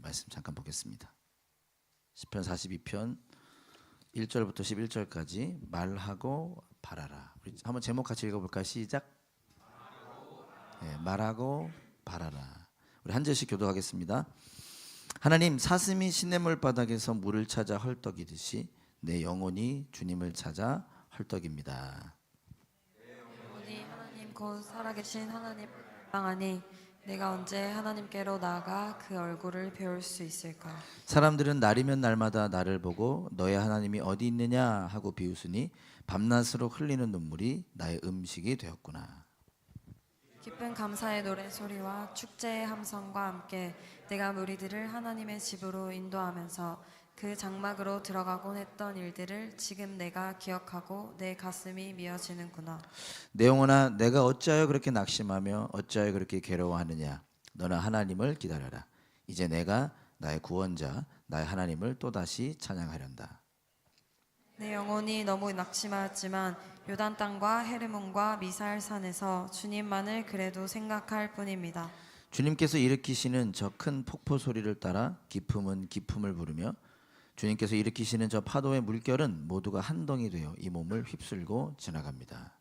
말씀 잠깐 보겠습니다. 시편 42편 1절부터 11절까지 말하고 바라라. 우리 한번 제목 같이 읽어볼까요? 시작. 말하고 바라라. 우리 한 절씩 교도하겠습니다. 하나님, 사슴이 시냇물 바닥에서 물을 찾아 헐떡이듯이 내 영혼이 주님을 찾아 헐떡입니다. 내 영혼이 하나님 곧 살아계신 하나님 방하니 내가 언제 하나님께로 나아가 그 얼굴을 배울 수 있을까? 사람들은 날이면 날마다 나를 보고 너의 하나님이 어디 있느냐 하고 비웃으니 밤낮으로 흘리는 눈물이 나의 음식이 되었구나. 기쁜 감사의 노래소리와 축제의 함성과 함께 내가 무리들을 하나님의 집으로 인도하면서 그 장막으로 들어가곤 했던 일들을 지금 내가 기억하고 내 가슴이 미어지는구나. 내 영혼아, 내가 어찌하여 그렇게 낙심하며 어찌하여 그렇게 괴로워하느냐. 너는 하나님을 기다려라. 이제 내가 나의 구원자 나의 하나님을 또다시 찬양하련다. 내 영혼이 너무 낙심하였지만 요단 땅과 헤르몬과 미사엘산에서 주님만을 그래도 생각할 뿐입니다. 주님께서 일으키시는 저 큰 폭포 소리를 따라 기품은 기품을 부르며 주님께서 일으키시는 저 파도의 물결은 모두가 한 덩이 되어 이 몸을 휩쓸고 지나갑니다.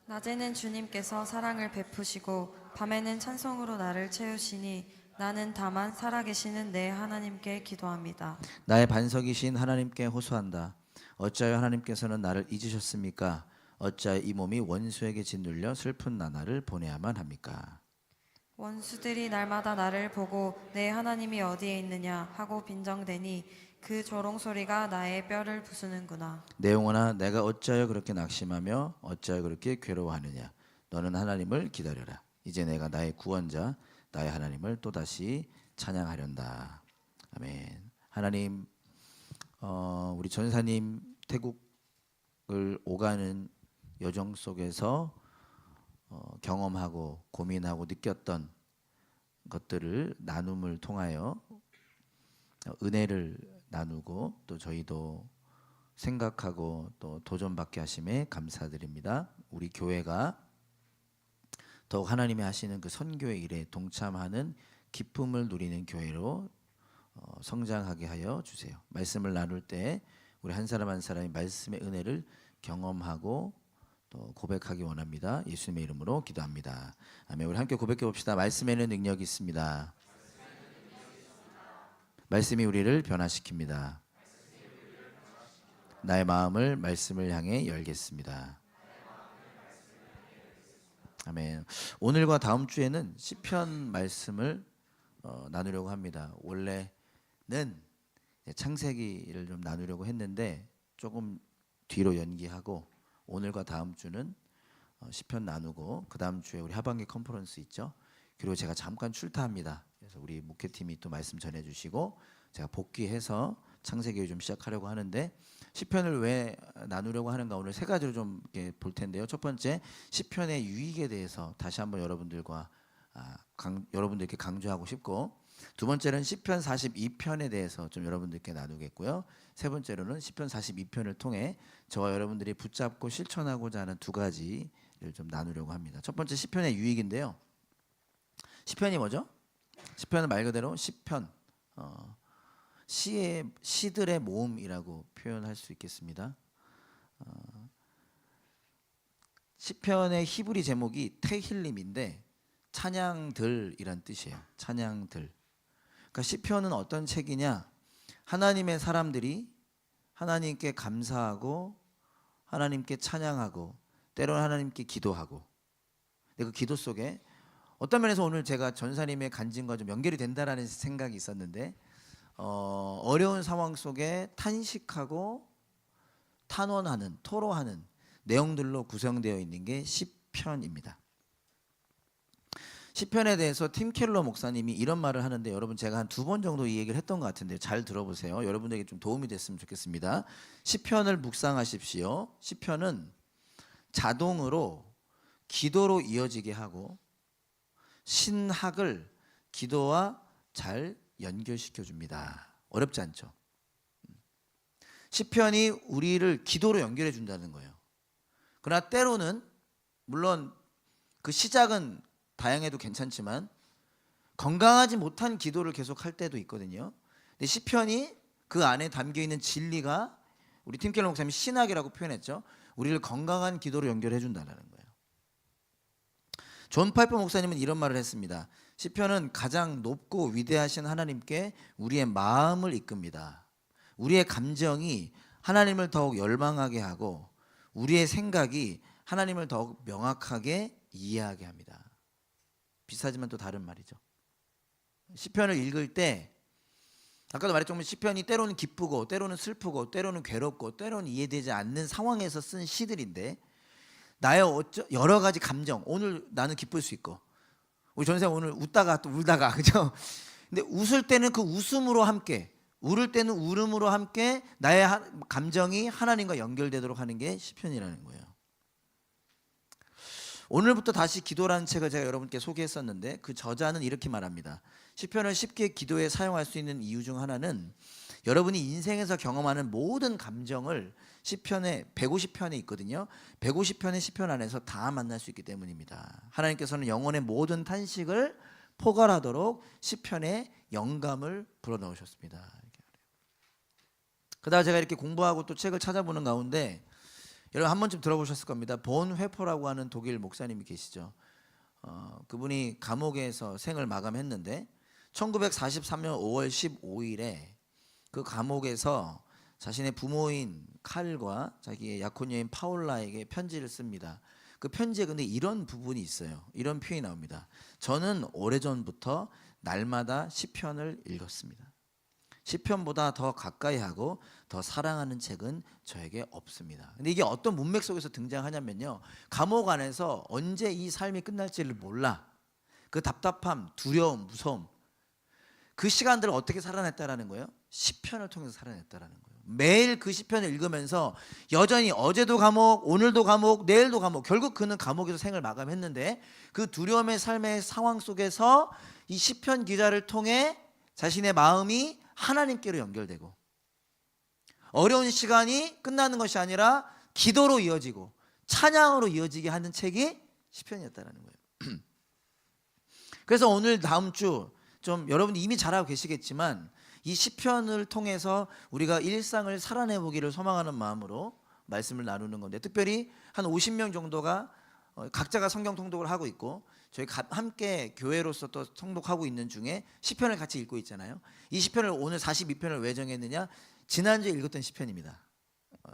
낮에는 주님께서 사랑을 베푸시고 밤에는 찬송으로 나를 채우시니 나는 다만 살아계시는 내 하나님께 기도합니다. 나의 반석이신 하나님께 호소한다. 어찌하여 하나님께서는 나를 잊으셨습니까? 어찌하여 이 몸이 원수에게 짓눌려 슬픈 나날을 보내야만 합니까? 원수들이 날마다 나를 보고 내 하나님이 어디에 있느냐 하고 빈정대니 그 조롱소리가 나의 뼈를 부수는구나. 내 영혼아, 내가 어찌하여 그렇게 낙심하며 어찌하여 그렇게 괴로워하느냐. 너는 하나님을 기다려라. 이제 내가 나의 구원자 나의 하나님을 또다시 찬양하련다. 아멘. 하나님, 우리 전사님 태국을 오가는 여정 속에서 경험하고 고민하고 느꼈던 것들을 나눔을 통하여 은혜를 나누고 또 저희도 생각하고 또 도전받게 하심에 감사드립니다. 우리 교회가 더욱 하나님이 하시는 그 선교의 일에 동참하는 기쁨을 누리는 교회로 성장하게 하여 주세요. 말씀을 나눌 때 우리 한 사람 한 사람이 말씀의 은혜를 경험하고 또 고백하기 원합니다. 예수님의 이름으로 기도합니다. 아멘. 우리 함께 고백해 봅시다. 말씀에는 능력이 있습니다. 말씀이 우리를 변화시킵니다. 나의 마음을 말씀을 향해 열겠습니다. 아멘. 오늘과 다음 주에는 시편 말씀을 나누려고 합니다. 원래는 창세기를 좀 나누려고 했는데 조금 뒤로 연기하고 오늘과 다음 주는 시편 나누고 그 다음 주에 우리 하반기 컨퍼런스 있죠. 그리고 제가 잠깐 출타합니다. 그래서 우리 목회팀이 또 말씀 전해주시고 제가 복귀해서 창세기를 좀 시작하려고 하는데 시편을 왜 나누려고 하는가 오늘 세 가지로 좀 볼 텐데요. 첫 번째, 시편의 유익에 대해서 다시 한번 여러분들께 강조하고 싶고, 두 번째는 시편 42편에 대해서 좀 여러분들께 나누겠고요. 세 번째로는 시편 42편을 통해 저와 여러분들이 붙잡고 실천하고자 하는 두 가지를 좀 나누려고 합니다. 첫 번째, 시편의 유익인데요. 시편이 뭐죠? 시편은 말 그대로 시편, 시들의 모음이라고 표현할 수 있겠습니다. 시편의 히브리 제목이 테힐림인데 찬양들이란 뜻이에요. 찬양들. 그러니까 시편은 어떤 책이냐? 하나님의 사람들이 하나님께 감사하고 하나님께 찬양하고 때로는 하나님께 기도하고, 근데 그 기도 속에 어떤 면에서 오늘 제가 전사님의 간증과 좀 연결이 된다라는 생각이 있었는데 어려운 상황 속에 탄식하고 탄원하는, 토로하는 내용들로 구성되어 있는 게 시편입니다. 시편에 대해서 팀 켈러 목사님이 이런 말을 하는데, 여러분 제가 한 2번 정도 이 얘기를 했던 것 같은데 잘 들어보세요. 여러분에게 좀 도움이 됐으면 좋겠습니다. 시편을 묵상하십시오. 시편은 자동으로 기도로 이어지게 하고 신학을 기도와 잘 연결시켜 줍니다. 어렵지 않죠? 시편이 우리를 기도로 연결해 준다는 거예요. 그러나 때로는 물론 그 시작은 다양해도 괜찮지만 건강하지 못한 기도를 계속 할 때도 있거든요. 근데 시편이 그 안에 담겨 있는 진리가 우리 팀켈러 목사님이 신학이라고 표현했죠. 우리를 건강한 기도로 연결해 준다는 거예요. 존 파이퍼 목사님은 이런 말을 했습니다. 시편은 가장 높고 위대하신 하나님께 우리의 마음을 이끕니다. 우리의 감정이 하나님을 더욱 열망하게 하고 우리의 생각이 하나님을 더욱 명확하게 이해하게 합니다. 비슷하지만 또 다른 말이죠. 시편을 읽을 때 아까도 말했지만 시편이 때로는 기쁘고 때로는 슬프고 때로는 괴롭고 때로는 이해되지 않는 상황에서 쓴 시들인데 나의 여러 가지 감정, 오늘 나는 기쁠 수 있고 우리 전생 오늘 웃다가 또 울다가 그죠? 근데 웃을 때는 그 웃음으로 함께, 울을 때는 울음으로 함께 나의 감정이 하나님과 연결되도록 하는 게 시편이라는 거예요. 오늘부터 다시 기도라는 책을 제가 여러분께 소개했었는데 그 저자는 이렇게 말합니다. 시편을 쉽게 기도에 사용할 수 있는 이유 중 하나는 여러분이 인생에서 경험하는 모든 감정을 시편에 150편에 있거든요. 150편의 시편 안에서 다 만날 수 있기 때문입니다. 하나님께서는 영혼의 모든 탄식을 포괄하도록 시편에 영감을 불어넣으셨습니다. 그러다가 제가 이렇게 공부하고 또 책을 찾아보는 가운데 여러분 한 번쯤 들어보셨을 겁니다. 본 회퍼라고 하는 독일 목사님이 계시죠. 그분이 감옥에서 생을 마감했는데 1943년 5월 15일에 그 감옥에서 자신의 부모인 칼과 자기의 약혼녀인 파울라에게 편지를 씁니다. 그 편지에 근데 이런 부분이 있어요. 이런 표현이 나옵니다. 저는 오래전부터 날마다 시편을 읽었습니다. 시편보다 더 가까이 하고 더 사랑하는 책은 저에게 없습니다. 근데 이게 어떤 문맥 속에서 등장하냐면요. 감옥 안에서 언제 이 삶이 끝날지를 몰라. 그 답답함, 두려움, 무서움. 그 시간들을 어떻게 살아냈다라는 거예요? 시편을 통해서 살아냈다라는 거예요. 매일 그 시편을 읽으면서 여전히 어제도 감옥, 오늘도 감옥, 내일도 감옥. 결국 그는 감옥에서 생을 마감했는데 그 두려움의 삶의 상황 속에서 이 시편 기자를 통해 자신의 마음이 하나님께로 연결되고 어려운 시간이 끝나는 것이 아니라 기도로 이어지고 찬양으로 이어지게 하는 책이 시편이었다는 거예요. 그래서 오늘 다음 주 좀 여러분이 이미 잘 알고 계시겠지만 이 시편을 통해서 우리가 일상을 살아내 보기를 소망하는 마음으로 말씀을 나누는 건데 특별히 한 50명 정도가 각자가 성경 통독을 하고 있고 저희 함께 교회로서 또 통독하고 있는 중에 시편을 같이 읽고 있잖아요. 이 시편을 오늘 42편을 왜 정했느냐? 지난주에 읽었던 시편입니다.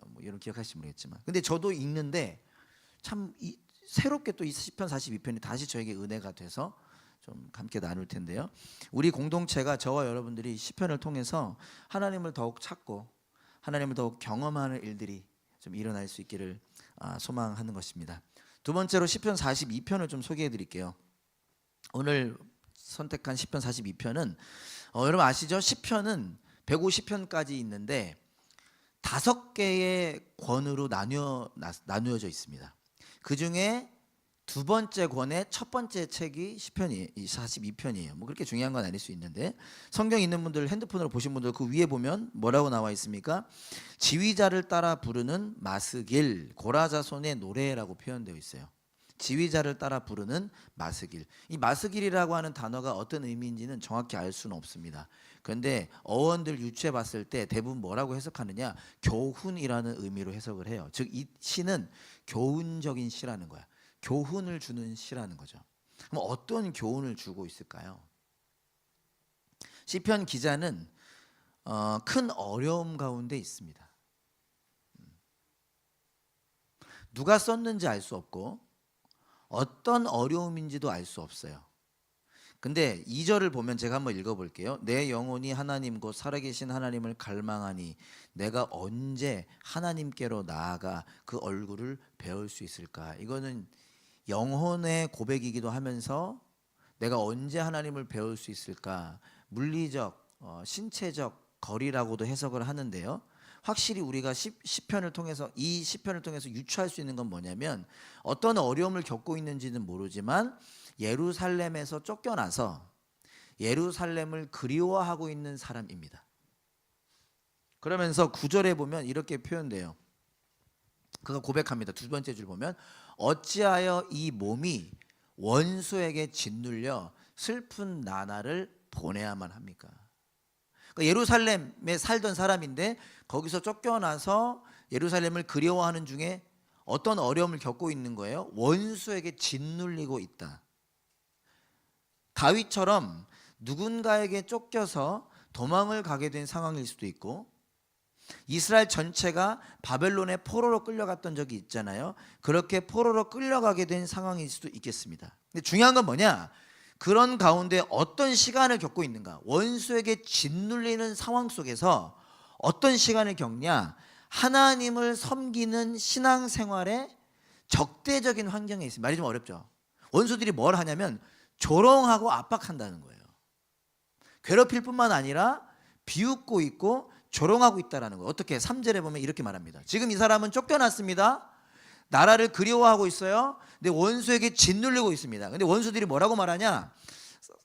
뭐 여러분 기억하실지 모르겠지만 근데 저도 읽는데 참 새롭게 또 이 시편 42편이 다시 저에게 은혜가 돼서 좀 함께 나눌 텐데요. 우리 공동체가 저와 여러분들이 시편을 통해서 하나님을 더욱 찾고 하나님을 더욱 경험하는 일들이 좀 일어날 수 있기를 소망하는 것입니다. 두 번째로 시편 42편을 좀 소개해 드릴게요. 오늘 선택한 시편 42편은 여러분 아시죠? 시편은 150편까지 있는데 5개의 권으로 나누어져 있습니다. 그 중에 두 번째 권의 첫 번째 책이 시편이 42편이에요. 뭐 그렇게 중요한 건 아닐 수 있는데 성경 있는 분들 핸드폰으로 보신 분들 그 위에 보면 뭐라고 나와 있습니까? 지휘자를 따라 부르는 마스길 고라자손의 노래라고 표현되어 있어요. 지휘자를 따라 부르는 마스길. 이 마스길이라고 하는 단어가 어떤 의미인지는 정확히 알 수는 없습니다. 그런데 어원들 유추해 봤을 때 대부분 뭐라고 해석하느냐? 교훈이라는 의미로 해석을 해요. 즉 이 시는 교훈적인 시라는 거야. 교훈을 주는 시라는 거죠. 그럼 어떤 교훈을 주고 있을까요? 시편 기자는 큰 어려움 가운데 있습니다. 누가 썼는지 알 수 없고 어떤 어려움인지도 알 수 없어요. 근데 2절을 보면 제가 한번 읽어볼게요. 내 영혼이 하나님 곧 살아계신 하나님을 갈망하니 내가 언제 하나님께로 나아가 그 얼굴을 배울 수 있을까? 이거는 영혼의 고백이기도 하면서 내가 언제 하나님을 배울 수 있을까? 물리적, 신체적 거리라고도 해석을 하는데요. 확실히 우리가 시편을 통해서 이 시편을 통해서 유추할 수 있는 건 뭐냐면 어떤 어려움을 겪고 있는지는 모르지만 예루살렘에서 쫓겨나서 예루살렘을 그리워하고 있는 사람입니다. 그러면서 9절에 보면 이렇게 표현돼요. 그가 고백합니다. 두 번째 줄 보면 어찌하여 이 몸이 원수에게 짓눌려 슬픈 나날을 보내야만 합니까? 그러니까 예루살렘에 살던 사람인데 거기서 쫓겨나서 예루살렘을 그리워하는 중에 어떤 어려움을 겪고 있는 거예요? 원수에게 짓눌리고 있다. 다윗처럼 누군가에게 쫓겨서 도망을 가게 된 상황일 수도 있고, 이스라엘 전체가 바벨론의 포로로 끌려갔던 적이 있잖아요. 그렇게 포로로 끌려가게 된 상황일 수도 있겠습니다. 근데 중요한 건 뭐냐? 그런 가운데 어떤 시간을 겪고 있는가? 원수에게 짓눌리는 상황 속에서 어떤 시간을 겪냐? 하나님을 섬기는 신앙생활에 적대적인 환경에 있습니다. 말이 좀 어렵죠. 원수들이 뭘 하냐면 조롱하고 압박한다는 거예요. 괴롭힐 뿐만 아니라 비웃고 있고 조롱하고 있다는 거예요. 어떻게? 3절에 보면 이렇게 말합니다. 지금 이 사람은 쫓겨났습니다. 나라를 그리워하고 있어요. 근데 원수에게 짓눌리고 있습니다. 근데 원수들이 뭐라고 말하냐?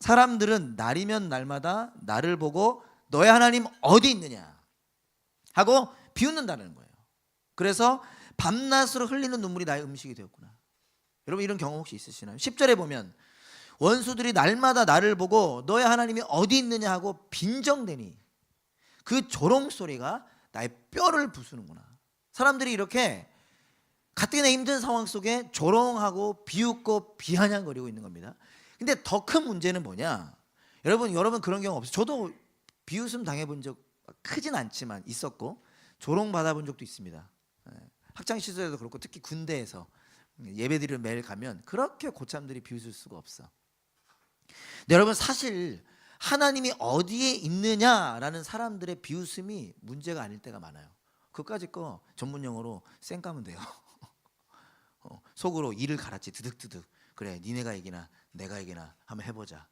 사람들은 날이면 날마다 나를 보고 너의 하나님 어디 있느냐 하고 비웃는다는 거예요. 그래서 밤낮으로 흘리는 눈물이 나의 음식이 되었구나. 여러분 이런 경험 혹시 있으시나요? 10절에 보면 원수들이 날마다 나를 보고 너의 하나님이 어디 있느냐 하고 빈정대니 그 조롱 소리가 나의 뼈를 부수는구나. 사람들이 이렇게 가뜩이나 힘든 상황 속에 조롱하고 비웃고 비아냥거리고 있는 겁니다. 근데 더 큰 문제는 뭐냐? 여러분 그런 경우 없어요? 저도 비웃음 당해본 적 크진 않지만 있었고 조롱 받아본 적도 있습니다. 학창시절에도 그렇고 특히 군대에서 예배드리러 매일 가면 그렇게 고참들이 비웃을 수가 없어. 근데 여러분 사실 하나님이 어디에 있느냐라는 사람들의 비웃음이 문제가 아닐 때가 많아요. 그까짓 거 전문 용어로 쌩까면 돼요. 속으로 이를 갈았지 드득드득. 그래 니네가 이기나 내가 이기나 한번 해보자.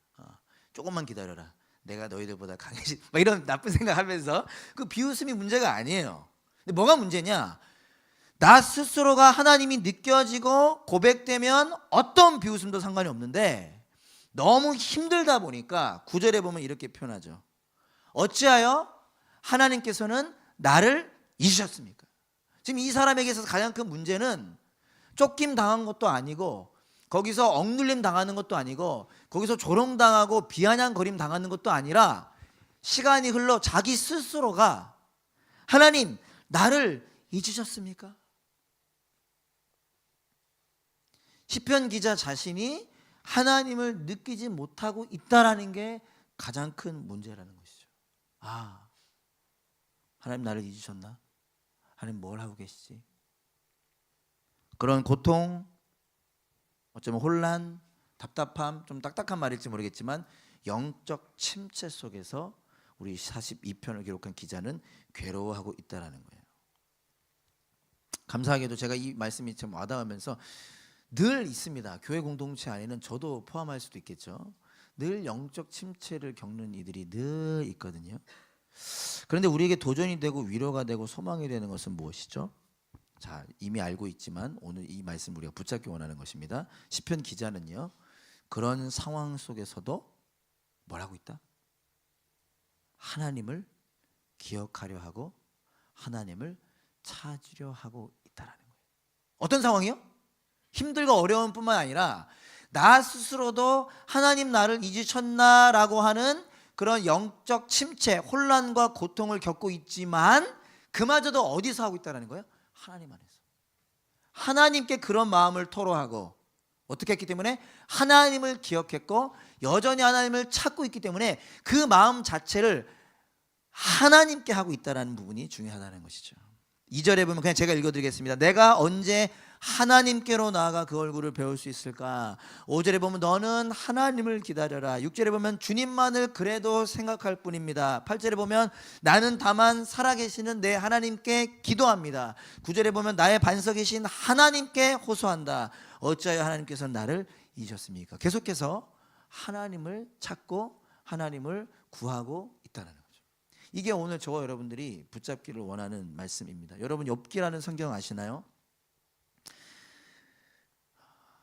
조금만 기다려라. 내가 너희들보다 강해지. 막 이런 나쁜 생각하면서 그 비웃음이 문제가 아니에요. 근데 뭐가 문제냐? 나 스스로가 하나님이 느껴지고 고백되면 어떤 비웃음도 상관이 없는데 너무 힘들다 보니까 9절에 보면 이렇게 표현하죠. 어찌하여 하나님께서는 나를 잊으셨습니까? 지금 이 사람에게 있어서 가장 큰 문제는 쫓김 당한 것도 아니고 거기서 억눌림 당하는 것도 아니고 거기서 조롱당하고 비아냥거림 당하는 것도 아니라 시간이 흘러 자기 스스로가 하나님 나를 잊으셨습니까? 시편 기자 자신이 하나님을 느끼지 못하고 있다라는 게 가장 큰 문제라는 것이죠. 하나님 나를 잊으셨나? 하나님 뭘 하고 계시지? 그런 고통, 어쩌면 혼란, 답답함, 좀 딱딱한 말일지 모르겠지만 영적 침체 속에서 우리 42편을 기록한 기자는 괴로워하고 있다라는 거예요. 감사하게도 제가 이 말씀이 참 와닿으면서 늘 있습니다. 교회 공동체 안에는 저도 포함할 수도 있겠죠. 늘 영적 침체를 겪는 이들이 늘 있거든요. 그런데 우리에게 도전이 되고 위로가 되고 소망이 되는 것은 무엇이죠? 자, 이미 알고 있지만 오늘 이 말씀 우리가 붙잡기 원하는 것입니다. 시편 기자는요, 그런 상황 속에서도 뭘 하고 있다? 하나님을 기억하려 하고 하나님을 찾으려 하고 있다라는 거예요. 어떤 상황이요? 힘들고 어려운 뿐만 아니라 나 스스로도 하나님 나를 잊으셨나라고 하는 그런 영적 침체, 혼란과 고통을 겪고 있지만 그마저도 어디서 하고 있다는 거예요? 하나님 안에서. 하나님께 그런 마음을 토로하고 어떻게 했기 때문에 하나님을 기억했고 여전히 하나님을 찾고 있기 때문에 그 마음 자체를 하나님께 하고 있다는 부분이 중요하다는 것이죠. 2절에 보면 그냥 제가 읽어드리겠습니다. 내가 언제 하나님께로 나아가 그 얼굴을 배울 수 있을까? 5절에 보면 너는 하나님을 기다려라. 6절에 보면 주님만을 그래도 생각할 뿐입니다. 8절에 보면 나는 다만 살아계시는 내 하나님께 기도합니다. 9절에 보면 나의 반석이신 하나님께 호소한다. 어찌하여 하나님께서 나를 잊으셨습니까? 계속해서 하나님을 찾고 하나님을 구하고 있다는 거죠. 이게 오늘 저와 여러분들이 붙잡기를 원하는 말씀입니다. 여러분 욥기라는 성경 아시나요?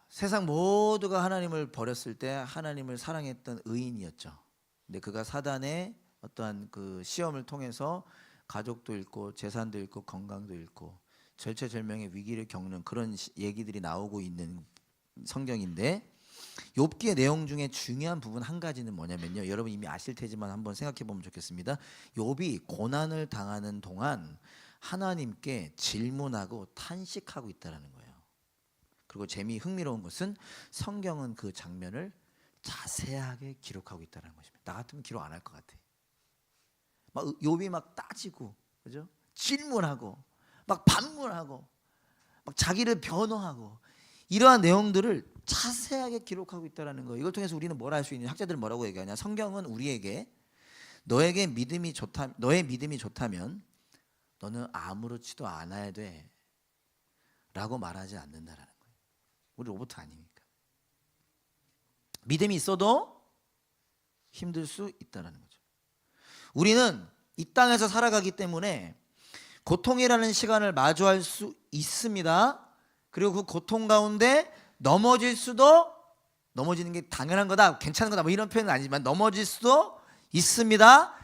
세상 모두가 하나님을 버렸을 때 하나님을 사랑했던 의인이었죠. 근데 그가 사단의 어떠한 그 시험을 통해서 가족도 잃고 재산도 잃고 건강도 잃고 절체절명의 위기를 겪는 그런 얘기들이 나오고 있는 성경인데 욥기의 내용 중에 중요한 부분 한 가지는 뭐냐면요. 여러분 이미 아실 테지만 한번 생각해 보면 좋겠습니다. 욥이 고난을 당하는 동안 하나님께 질문하고 탄식하고 있다라는 거예요. 그리고 흥미로운 것은 성경은 그 장면을 자세하게 기록하고 있다는 것입니다. 나 같으면 기록 안 할 것 같아. 막 욥이 막 따지고, 그죠? 질문하고, 막 반문하고, 막 자기를 변호하고, 이러한 내용들을 자세하게 기록하고 있다는 거예요. 이걸 통해서 우리는 뭘 할 수 있냐? 학자들은 뭐라고 얘기하냐? 성경은 우리에게 너의 믿음이 좋다면 너는 아무렇지도 않아야 돼라고 말하지 않는다라는 거예요. 우리 로봇 아니니까. 믿음이 있어도 힘들 수 있다라는 거죠. 우리는 이 땅에서 살아가기 때문에 고통이라는 시간을 마주할 수 있습니다. 그리고 그 고통 가운데 넘어지는 게 당연한 거다, 괜찮은 거다, 뭐 이런 표현은 아니지만 넘어질 수도 있습니다.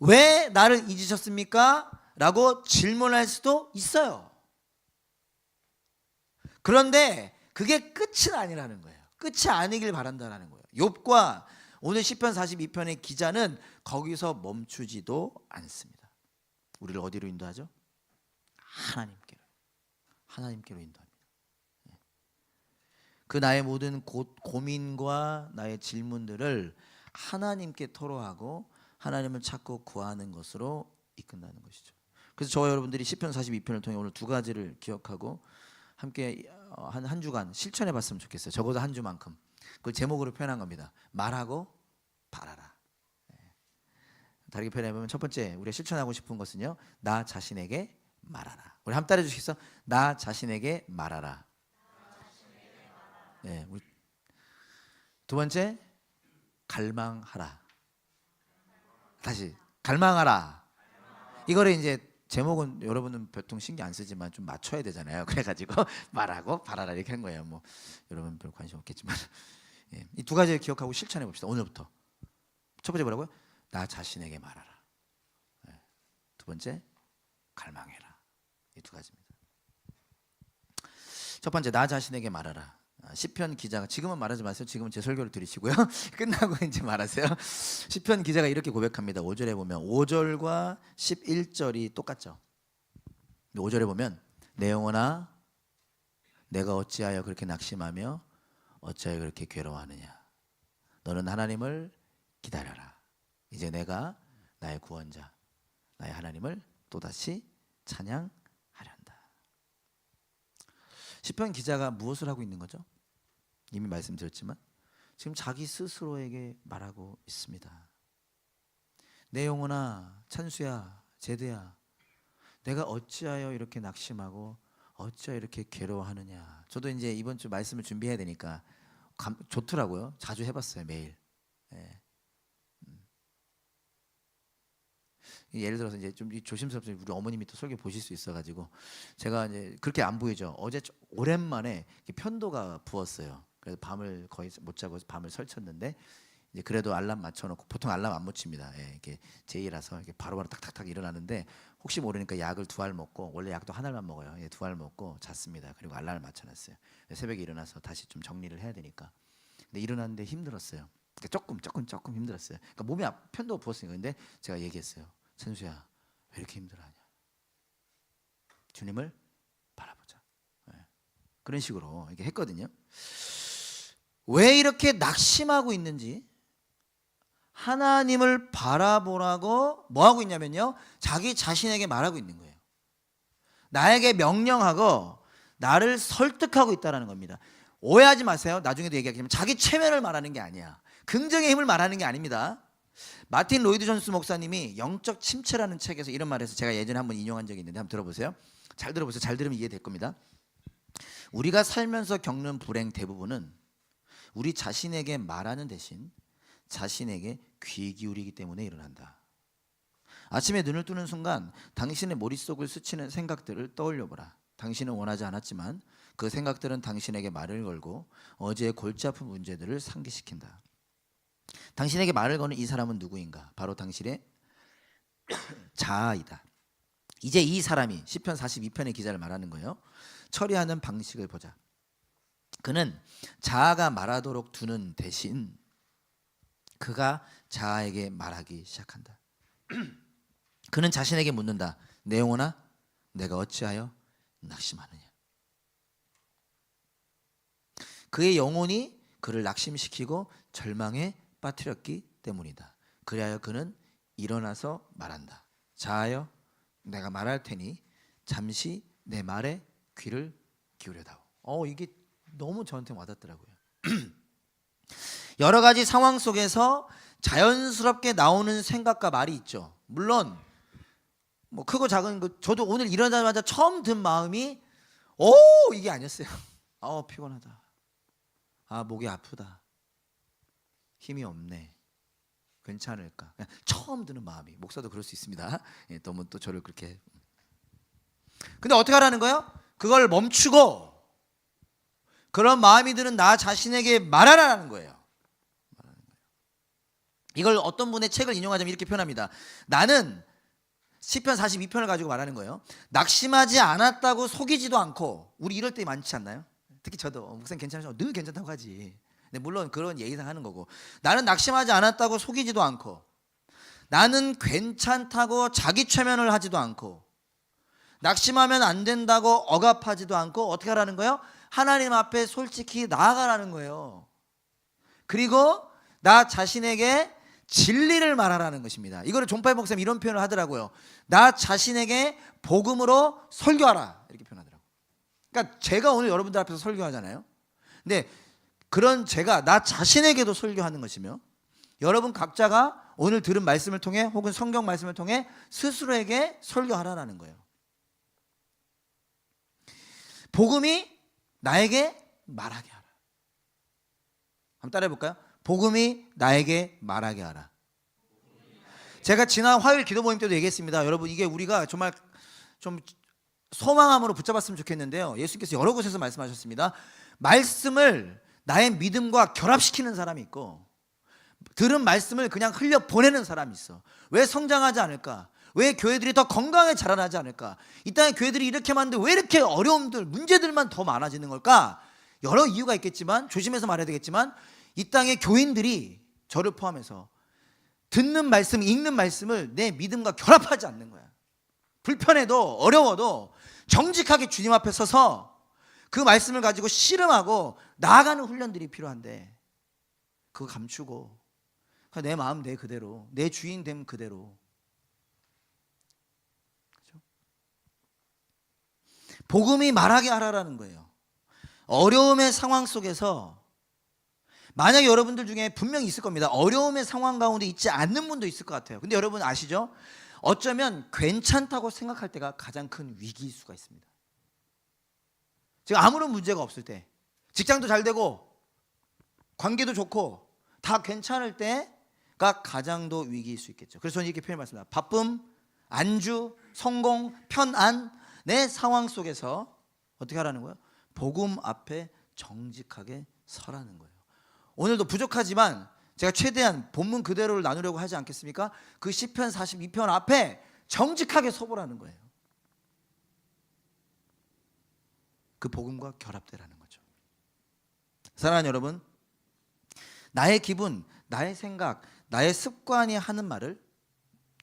왜 나를 잊으셨습니까? 라고 질문할 수도 있어요. 그런데 그게 끝은 아니라는 거예요. 끝이 아니길 바란다라는 거예요. 욥과 오늘 시편 42편의 기자는 거기서 멈추지도 않습니다. 우리를 어디로 인도하죠? 하나님께로 인도합니다. 그 나의 모든 고민과 나의 질문들을 하나님께 토로하고 하나님을 찾고 구하는 것으로 이끈다는 것이죠. 그래서 저와 여러분들이 시편 42편을 통해 오늘 두 가지를 기억하고 함께 한 주간 실천해 봤으면 좋겠어요. 적어도 한 주만큼. 그걸 제목으로 표현한 겁니다. 말하고 바라라. 다르게 표현해보면 첫 번째 우리가 실천하고 싶은 것은요, 나 자신에게 말하라. 우리 한번 따라해 주시겠어? 나 자신에게 말하라. 네, 우리 두 번째, 갈망하라. 다시 갈망하라. 이거를 이제 제목은 여러분은 보통 신경 안 쓰지만 좀 맞춰야 되잖아요. 그래가지고 말하고 바라라 이렇게 한 거예요. 뭐 여러분 별 관심 없겠지만 이 두 가지를 기억하고 실천해 봅시다. 오늘부터. 첫 번째 뭐라고요? 나 자신에게 말하라. 두 번째, 갈망해라. 이 두 가지입니다. 첫 번째, 나 자신에게 말하라. 시편 기자가, 지금은 말하지 마세요. 지금은 제 설교를 들으시고요. 끝나고 이제 말하세요. 시편 기자가 이렇게 고백합니다. 5절에 보면 5절과 11절이 똑같죠. 5절에 보면 내 영혼아 내가 어찌하여 그렇게 낙심하며 어찌하여 그렇게 괴로워하느냐. 너는 하나님을 기다려라. 이제 내가 나의 구원자 나의 하나님을 또다시 찬양하려 한다. 시편 기자가 무엇을 하고 있는 거죠? 이미 말씀드렸지만 지금 자기 스스로에게 말하고 있습니다. 내 영혼아, 찬수야, 제드야, 내가 어찌하여 이렇게 낙심하고 어찌하여 이렇게 괴로워하느냐. 저도 이제 이번 주 말씀을 준비해야 되니까 좋더라고요. 자주 해봤어요, 매일. 예를 들어서 이제 좀 조심스럽게 우리 어머님이 또 설교 보실 수 있어가지고 제가 이제 그렇게 안 보이죠. 어제 오랜만에 편도가 부었어요. 그래서 밤을 거의 못 자고 밤을 설쳤는데 이제 그래도 알람 맞춰놓고, 보통 알람 안 묻힙니다. 이렇게 제2라서 이렇게 바로바로 탁탁탁 일어나는데 혹시 모르니까 약을 2알 먹고, 원래 약도 하나만 먹어요. 2알 먹고 잤습니다. 그리고 알람을 맞춰놨어요. 새벽에 일어나서 다시 좀 정리를 해야 되니까. 근데 일어났는데 힘들었어요. 그러니까 조금 힘들었어요. 그러니까 몸이 편도가 부었으니까. 근데 제가 얘기했어요. 찬수야, 왜 이렇게 힘들어하냐? 주님을 바라보자. 그런 식으로 이렇게 했거든요. 왜 이렇게 낙심하고 있는지, 하나님을 바라보라고 뭐 하고 있냐면요, 자기 자신에게 말하고 있는 거예요. 나에게 명령하고 나를 설득하고 있다는 겁니다. 오해하지 마세요. 나중에도 얘기하겠지만 자기 체면을 말하는 게 아니야. 긍정의 힘을 말하는 게 아닙니다. 마틴 로이드 존스 목사님이 영적 침체라는 책에서 이런 말을 해서 제가 예전에 한번 인용한 적이 있는데 한번 들어보세요. 잘 들어보세요. 잘 들으면 이해될 겁니다. 우리가 살면서 겪는 불행 대부분은 우리 자신에게 말하는 대신 자신에게 귀 기울이기 때문에 일어난다. 아침에 눈을 뜨는 순간 당신의 머릿속을 스치는 생각들을 떠올려보라. 당신은 원하지 않았지만 그 생각들은 당신에게 말을 걸고 어제의 골치 아픈 문제들을 상기시킨다. 당신에게 말을 거는 이 사람은 누구인가? 바로 당신의 자아이다. 이제 이 사람이 시편 42편의 기자를 말하는 거예요. 처리하는 방식을 보자. 그는 자아가 말하도록 두는 대신 그가 자아에게 말하기 시작한다. 그는 자신에게 묻는다. 내 영혼아, 내가 어찌하여 낙심하느냐. 그의 영혼이 그를 낙심시키고 절망에 빠뜨렸기 때문이다. 그리하여 그는 일어나서 말한다. 자하여 내가 말할 테니 잠시 내 말에 귀를 기울여다오. 이게 너무 저한테 와닿더라고요. 여러 가지 상황 속에서 자연스럽게 나오는 생각과 말이 있죠. 물론 뭐 크고 작은 거, 저도 오늘 일어나자마자 처음 든 마음이 이게 아니었어요. 피곤하다. 목이 아프다. 힘이 없네. 괜찮을까? 그냥 처음 드는 마음이. 목사도 그럴 수 있습니다. 너무 또 저를 그렇게. 근데 어떻게 하라는 거예요? 그걸 멈추고 그런 마음이 드는 나 자신에게 말하라는 거예요. 이걸 어떤 분의 책을 인용하자면 이렇게 표현합니다. 나는 시편 42편을 가지고 말하는 거예요. 낙심하지 않았다고 속이지도 않고. 우리 이럴 때 많지 않나요? 특히 저도 목사님 괜찮으셔. 늘 괜찮다고 하지. 근데 물론 그런 예의상 하는 거고. 나는 낙심하지 않았다고 속이지도 않고, 나는 괜찮다고 자기 최면을 하지도 않고, 낙심하면 안 된다고 억압하지도 않고, 어떻게 하라는 거예요? 하나님 앞에 솔직히 나아가라는 거예요. 그리고 나 자신에게 진리를 말하라는 것입니다. 이거를 존파이 목사님 이런 표현을 하더라고요. 나 자신에게 복음으로 설교하라, 이렇게 표현하더라고요. 그러니까 제가 오늘 여러분들 앞에서 설교하잖아요. 근데 그런 제가 나 자신에게도 설교하는 것이며, 여러분 각자가 오늘 들은 말씀을 통해 혹은 성경 말씀을 통해 스스로에게 설교하라는 거예요. 복음이 나에게 말하게 하라. 한번 따라해 볼까요? 복음이 나에게 말하게 하라. 제가 지난 화요일 기도 모임 때도 얘기했습니다. 여러분, 이게 우리가 정말 좀 소망함으로 붙잡았으면 좋겠는데요. 예수님께서 여러 곳에서 말씀하셨습니다. 말씀을 나의 믿음과 결합시키는 사람이 있고, 들은 말씀을 그냥 흘려 보내는 사람이 있어. 왜 성장하지 않을까? 왜 교회들이 더 건강하게 자라나지 않을까? 이 땅에 교회들이 이렇게 많은데 왜 이렇게 어려움들, 문제들만 더 많아지는 걸까? 여러 이유가 있겠지만, 조심해서 말해야 되겠지만, 이 땅의 교인들이 저를 포함해서 듣는 말씀, 읽는 말씀을 내 믿음과 결합하지 않는 거야. 불편해도 어려워도 정직하게 주님 앞에 서서 그 말씀을 가지고 씨름하고 나아가는 훈련들이 필요한데, 그거 감추고 내 마음 내 그대로, 내 주인됨 그대로. 그렇죠? 복음이 말하게 하라라는 거예요. 어려움의 상황 속에서, 만약에 여러분들 중에 분명히 있을 겁니다. 어려움의 상황 가운데 있지 않는 분도 있을 것 같아요. 근데 여러분 아시죠? 어쩌면 괜찮다고 생각할 때가 가장 큰 위기일 수가 있습니다. 지금 아무런 문제가 없을 때, 직장도 잘 되고 관계도 좋고 다 괜찮을 때가 가장 더 위기일 수 있겠죠. 그래서 저는 이렇게 표현했습니다. 바쁨, 안주, 성공, 편안, 내 상황 속에서 어떻게 하라는 거예요? 복음 앞에 정직하게 서라는 거예요. 오늘도 부족하지만 제가 최대한 본문 그대로를 나누려고 하지 않겠습니까? 그 시편 42편 앞에 정직하게 서보라는 거예요. 그 복음과 결합되라는 거죠. 사랑하는 여러분, 나의 기분, 나의 생각, 나의 습관이 하는 말을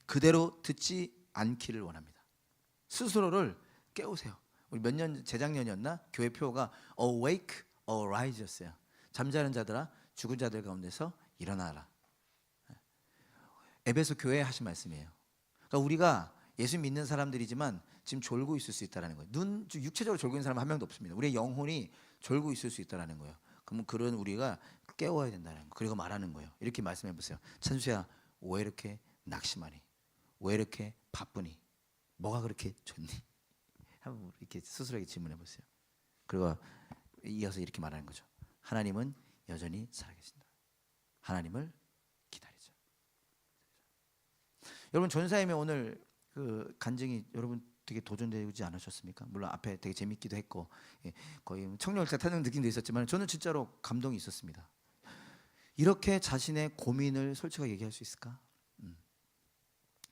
그대로 듣지 않기를 원합니다. 스스로를 깨우세요. 우리 몇 년, 재작년이었나? 교회 표어가 awake, arise였어요. 잠자는 자들아, 죽은 자들 가운데서 일어나라. 에베소 교회에 하신 말씀이에요. 그러니까 우리가 예수 믿는 사람들이지만 지금 졸고 있을 수 있다는 거예요. 육체적으로 졸고 있는 사람 한 명도 없습니다. 우리의 영혼이 졸고 있을 수 있다는 거예요. 그러면 그런 우리가 깨워야 된다는 거. 그리고 말하는 거예요. 이렇게 말씀해 보세요. 찬수야, 왜 이렇게 낙심하니? 왜 이렇게 바쁘니? 뭐가 그렇게 좋니? 한번 이렇게 스스로에게 질문해 보세요. 그리고 이어서 이렇게 말하는 거죠. 하나님은 여전히 살아계신다. 하나님을 기다리자. 여러분, 전사님의 오늘 그 간증이 여러분 되게 도전되지 않으셨습니까? 물론 앞에 되게 재밌기도 했고, 거의 청룡열차 타는 느낌도 있었지만 저는 진짜로 감동이 있었습니다. 이렇게 자신의 고민을 솔직하게 얘기할 수 있을까?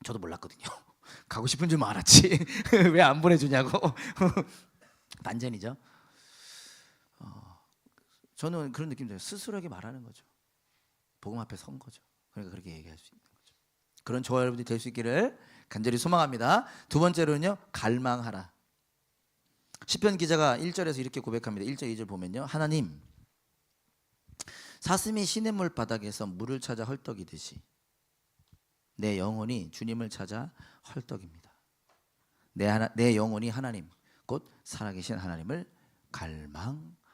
저도 몰랐거든요. 가고 싶은 줄 알았지. 왜 안 보내주냐고. 반전이죠. 저는 그런 느낌 들어요. 스스로에게 말하는 거죠. 복음 앞에 선 거죠. 그러니까 그렇게 얘기할 수 있는 거죠. 그런 저와 여러분들이 될 수 있기를 간절히 소망합니다. 두 번째로는요, 갈망하라. 시편 기자가 1절에서 이렇게 고백합니다. 1절 2절 보면요, 하나님, 사슴이 시냇물 바닥에서 물을 찾아 헐떡이듯이 내 영혼이 주님을 찾아 헐떡입니다. 내 영혼이 하나님 곧 살아계신 하나님을 갈망합니다.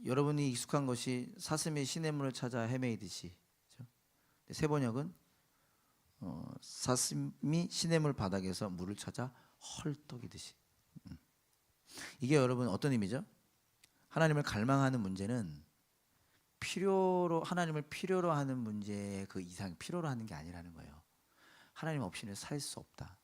여러분이 익숙한 것이 사슴이 시냇물을 찾아 헤매이듯이, 그렇죠? 세 번역은 사슴이 시냇물 바닥에서 물을 찾아 헐떡이듯이. 이게 여러분 어떤 의미죠? 하나님을 갈망하는 문제는 하나님을 필요로 하는 문제 그 이상 필요로 하는 게 아니라는 거예요. 하나님 없이는 살 수 없다.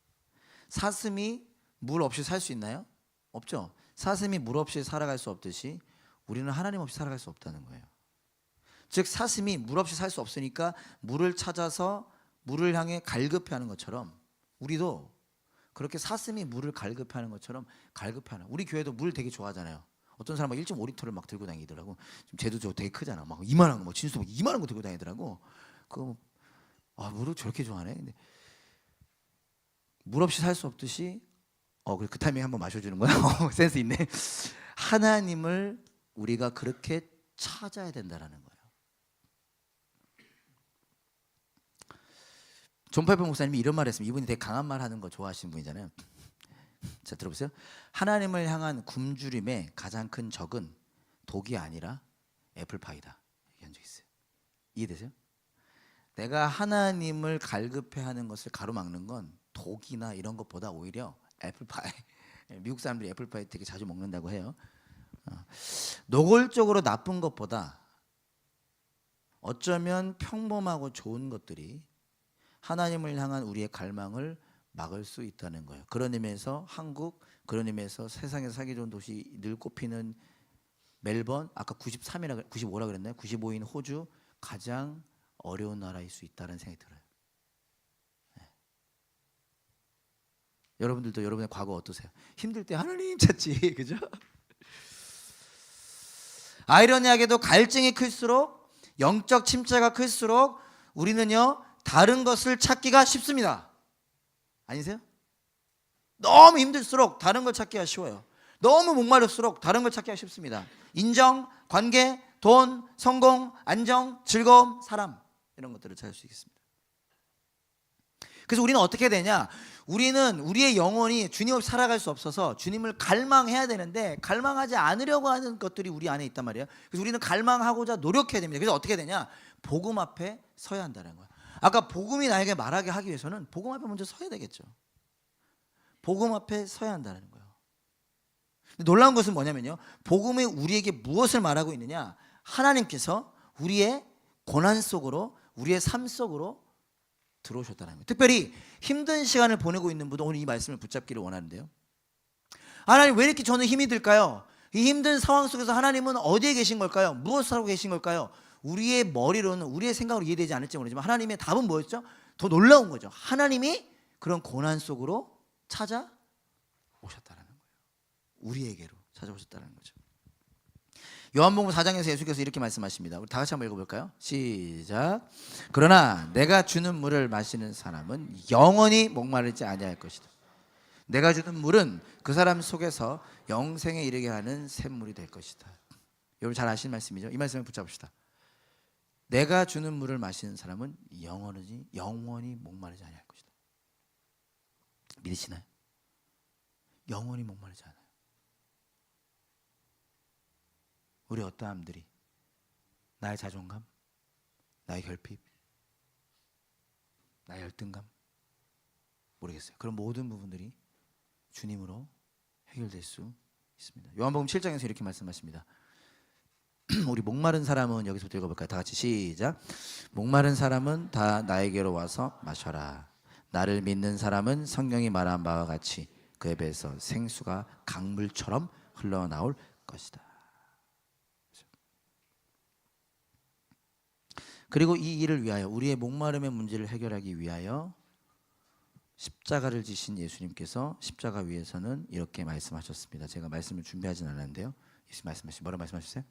사슴이 물 없이 살 수 있나요? 없죠. 사슴이 물 없이 살아갈 수 없듯이 우리는 하나님 없이 살아갈 수 없다는 거예요. 즉 사슴이 물 없이 살 수 없으니까 물을 찾아서 물을 향해 갈급해하는 것처럼 우리도 그렇게 사슴이 물을 갈급해하는 것처럼 갈급해하는. 우리 교회도 물 되게 좋아하잖아요. 어떤 사람은 1.5리터를 막 들고 다니더라고. 지금 쟤도 저 되게 크잖아. 막 이만한 거, 뭐 진수도 막 이만한 거 들고 다니더라고. 물을 저렇게 좋아하네. 근데 물 없이 살 수 없듯이 그 타이밍에 한번 마셔주는 거야. 센스 있네. 하나님을 우리가 그렇게 찾아야 된다라는 거예요. 존 파이퍼 목사님이 이런 말 했습니다. 이분이 되게 강한 말 하는 거 좋아하시는 분이잖아요. 자, 들어보세요. 하나님을 향한 굶주림의 가장 큰 적은 독이 아니라 애플파이다. 얘기한 적 있어요. 이해되세요? 내가 하나님을 갈급해하는 것을 가로막는 건 독이나 이런 것보다 오히려 애플파이. 미국 사람들이 애플파이 되게 자주 먹는다고 해요. 노골적으로 나쁜 것보다 어쩌면 평범하고 좋은 것들이 하나님을 향한 우리의 갈망을 막을 수 있다는 거예요. 그런 의미에서 한국, 그런 의미에서 세상에서 살기 좋은 도시 늘 꼽히는 멜번, 아까 95라 그랬나요? 95인 호주, 가장 어려운 나라일 수 있다는 생각이 들어요. 네. 여러분들도 여러분의 과거 어떠세요? 힘들 때 하나님 찾지, 그죠? 아이러니하게도 갈증이 클수록, 영적 침체가 클수록 우리는요 다른 것을 찾기가 쉽습니다. 아니세요? 너무 힘들수록 다른 걸 찾기가 쉬워요. 너무 목마를수록 다른 걸 찾기가 쉽습니다. 인정, 관계, 돈, 성공, 안정, 즐거움, 사람, 이런 것들을 찾을 수 있겠습니다. 그래서 우리는 어떻게 되냐? 우리는 우리의 영혼이 주님 없이 살아갈 수 없어서 주님을 갈망해야 되는데 갈망하지 않으려고 하는 것들이 우리 안에 있단 말이에요. 그래서 우리는 갈망하고자 노력해야 됩니다. 그래서 어떻게 되냐? 복음 앞에 서야 한다는 거예요. 아까 복음이 나에게 말하게 하기 위해서는 복음 앞에 먼저 서야 되겠죠. 복음 앞에 서야 한다는 거예요. 놀라운 것은 뭐냐면요, 복음이 우리에게 무엇을 말하고 있느냐? 하나님께서 우리의 고난 속으로, 우리의 삶 속으로 들어오셨다는 거예요. 특별히 힘든 시간을 보내고 있는 분도 오늘 이 말씀을 붙잡기를 원하는데요. 하나님, 왜 이렇게 저는 힘이 들까요? 이 힘든 상황 속에서 하나님은 어디에 계신 걸까요? 무엇을 하고 계신 걸까요? 우리의 머리로는, 우리의 생각으로 이해되지 않을지 모르지만 하나님의 답은 뭐였죠? 더 놀라운 거죠. 하나님이 그런 고난 속으로 찾아오셨다는 거예요. 우리에게로 찾아오셨다는 거죠. 요한복음 4장에서 예수께서 이렇게 말씀하십니다. 우리 다 같이 한번 읽어볼까요? 시작. 그러나 내가 주는 물을 마시는 사람은 영원히 목마르지 아니할 것이다. 내가 주는 물은 그 사람 속에서 영생에 이르게 하는 샘물이 될 것이다. 여러분 잘 아시는 말씀이죠? 이 말씀을 붙잡읍시다. 내가 주는 물을 마시는 사람은 영원히 목마르지 아니할 것이다. 믿으시나요? 영원히 목마르지 않아요. 우리 어떠함들이, 나의 자존감, 나의 결핍, 나의 열등감, 모르겠어요. 그런 모든 부분들이 주님으로 해결될 수 있습니다. 요한복음 7장에서 이렇게 말씀하십니다. 우리 목마른 사람은, 여기서부터 읽어볼까요? 다 같이 시작. 목마른 사람은 다 나에게로 와서 마셔라. 나를 믿는 사람은 성경이 말한 바와 같이 그의 배에서 생수가 강물처럼 흘러나올 것이다. 그리고 이 일을 위하여, 우리의 목마름의 문제를 해결하기 위하여 십자가를 지신 예수님께서 십자가 위에서는 이렇게 말씀하셨습니다. 제가 말씀을 준비하진 않았는데요. 예수 말씀하시 뭐라 말씀하셨어요?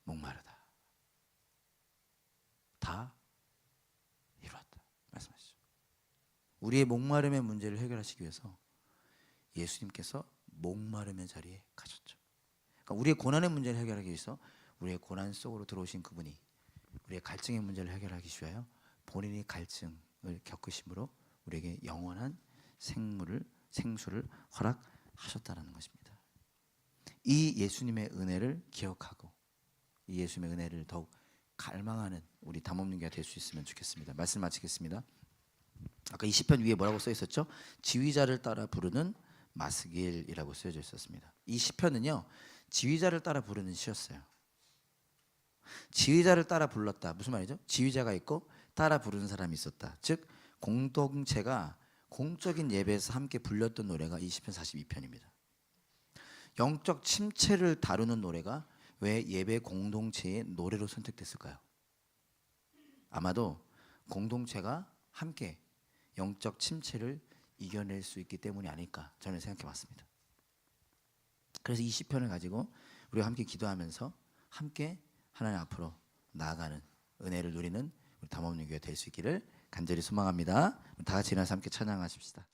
목마르다. 다 이루었다. 말씀하시죠. 우리의 목마름의 문제를 해결하시기 위해서 예수님께서 목마름의 자리에 가셨죠. 그러니까 우리의 고난의 문제를 해결하기 위해서 우리의 고난 속으로 들어오신 그분이 우리의 갈증의 문제를 해결하기 위하여 본인이 갈증을 겪으심으로 우리에게 영원한 생수를 허락하셨다는 것입니다. 이 예수님의 은혜를 기억하고 이 예수님의 은혜를 더욱 갈망하는 우리 담임님과 될 수 있으면 좋겠습니다. 말씀 마치겠습니다. 아까 이 시편 위에 뭐라고 써 있었죠? 지휘자를 따라 부르는 마스길이라고 쓰여져 있었습니다. 이 시편은요, 지휘자를 따라 부르는 시였어요. 지휘자를 따라 불렀다. 무슨 말이죠? 지휘자가 있고 따라 부르는 사람이 있었다. 즉 공동체가 공적인 예배에서 함께 불렸던 노래가 이 시편 42편입니다. 영적 침체를 다루는 노래가 왜 예배 공동체의 노래로 선택됐을까요? 아마도 공동체가 함께 영적 침체를 이겨낼 수 있기 때문이 아닐까 저는 생각해 봤습니다. 그래서 이 시편을 가지고 우리가 함께 기도하면서 함께 하나님 앞으로 나아가는 은혜를 누리는 우리 담임님 교회 될 수 있기를 간절히 소망합니다. 다 같이 일어나서 함께 찬양하십시다.